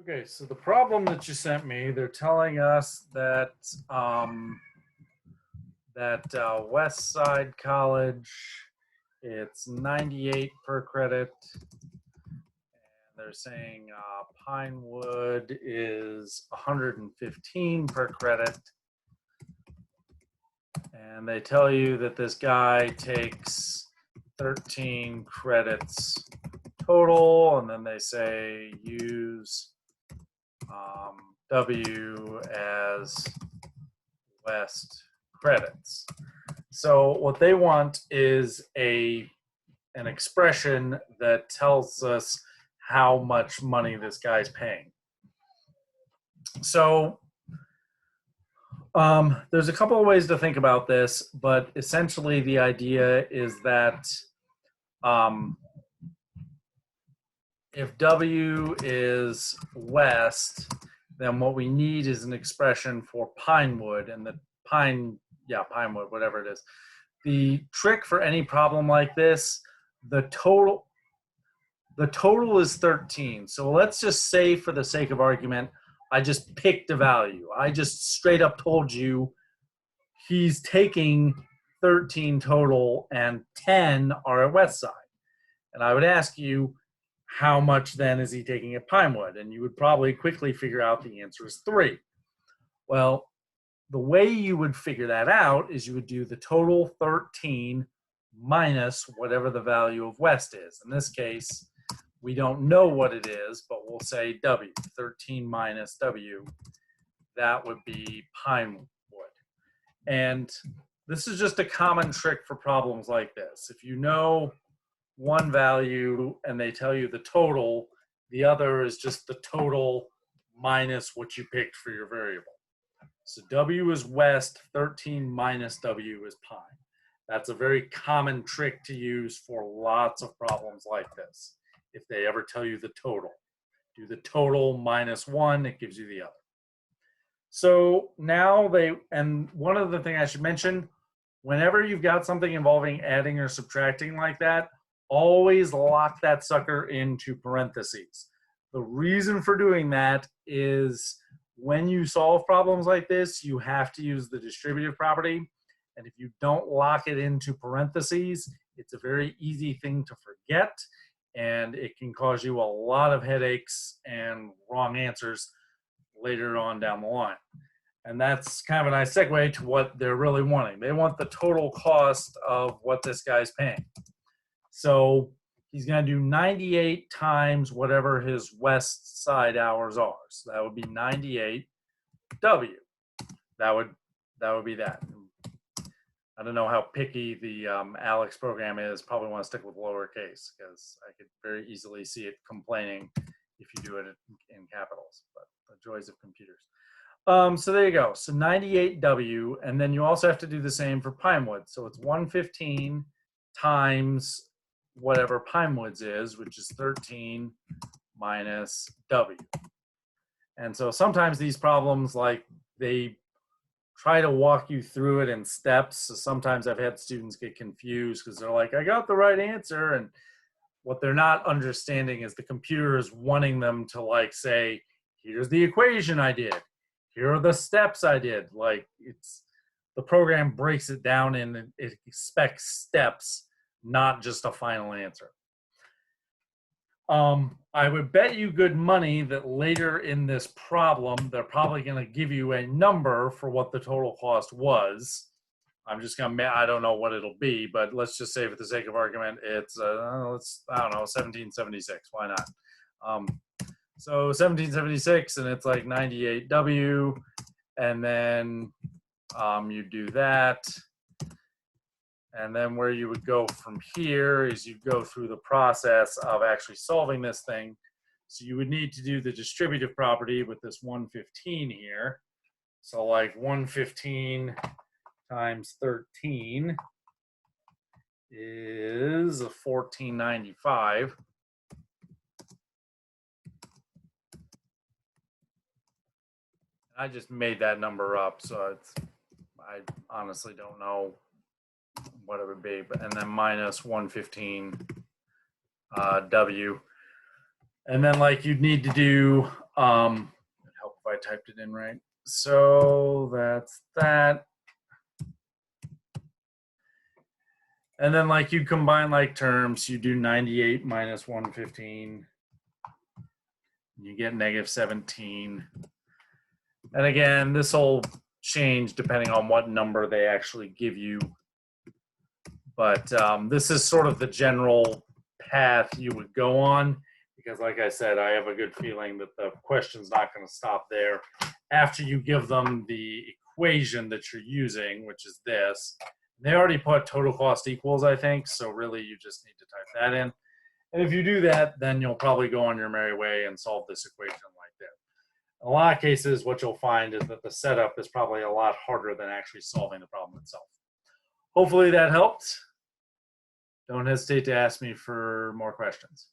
Okay, so the problem that you sent me, they're telling us that Westside College, it's 98 per credit, and they're saying Pinewood is 115 per credit, and they tell you that this guy takes 13 credits total, and then they say use W as West credits. So what they want is an expression that tells us how much money this guy's paying. So there's a couple of ways to think about this, but essentially the idea is that if W is West, then what we need is an expression for Pinewood, and the Pinewood, whatever it is. The trick for any problem like this, the total is 13. So let's just say, for the sake of argument, I just picked a value. I just straight up told you he's taking 13 total and 10 are at Westside. And I would ask you, how much then is he taking at Pinewood? And you would probably quickly figure out the answer is 3. Well, the way you would figure that out is you would do the total 13 minus whatever the value of West is. In this case, we don't know what it is, but we'll say W, 13 minus W. That would be Pinewood. And this is just a common trick for problems like this. If you know one value and they tell you the total, the other is just the total minus what you picked for your variable. So W is West, 13 minus W is Pine. That's a very common trick to use for lots of problems like this. If they ever tell you the total, do the total minus 1, it gives you the other. So now and one other thing I should mention, whenever you've got something involving adding or subtracting like that, always lock that sucker into parentheses. The reason for doing that is when you solve problems like this, you have to use the distributive property. And if you don't lock it into parentheses, it's a very easy thing to forget. And it can cause you a lot of headaches and wrong answers later on down the line. And that's kind of a nice segue to what they're really wanting. They want the total cost of what this guy's paying. So he's going to do 98 times whatever his West Side hours are. So that would be 98 W. That would be that. I don't know how picky the Alex program is. Probably want to stick with lowercase because I could very easily see it complaining if you do it in capitals. But the joys of computers. So there you go. So 98 W, and then you also have to do the same for Pinewood. So it's 115 times whatever Pinewood's is, which is 13 minus W. And so sometimes these problems, like, they try to walk you through it in steps. So sometimes I've had students get confused because they're like, I got the right answer. And what they're not understanding is the computer is wanting them to, like, say, here's the equation I did. Here are the steps I did. Like, the program breaks it down and it expects steps, not just a final answer. I would bet you good money that later in this problem, they're probably going to give you a number for what the total cost was. I'm just going to, I don't know what it'll be, but let's just say for the sake of argument, it's, I don't know, 1776. Why not? So 1776, and it's like 98W, and then you do that. And then where you would go from here is you go through the process of actually solving this thing. So you would need to do the distributive property with this 115 here. So like 115 times 13 is 1495. I just made that number up, so I honestly don't know what it would be, but and then minus 115 W, and then like you'd need to do It'd help if I typed it in right. So that's that. And then like you combine like terms, you do 98 minus 115. You get negative 17. And again, this will change depending on what number they actually give you. But this is sort of the general path you would go on, because like I said, I have a good feeling that the question's not going to stop there. After you give them the equation that you're using, which is this, they already put total cost equals, I think, so really you just need to type that in. And if you do that, then you'll probably go on your merry way and solve this equation like that. In a lot of cases, what you'll find is that the setup is probably a lot harder than actually solving the problem itself. Hopefully that helped. Don't hesitate to ask me for more questions.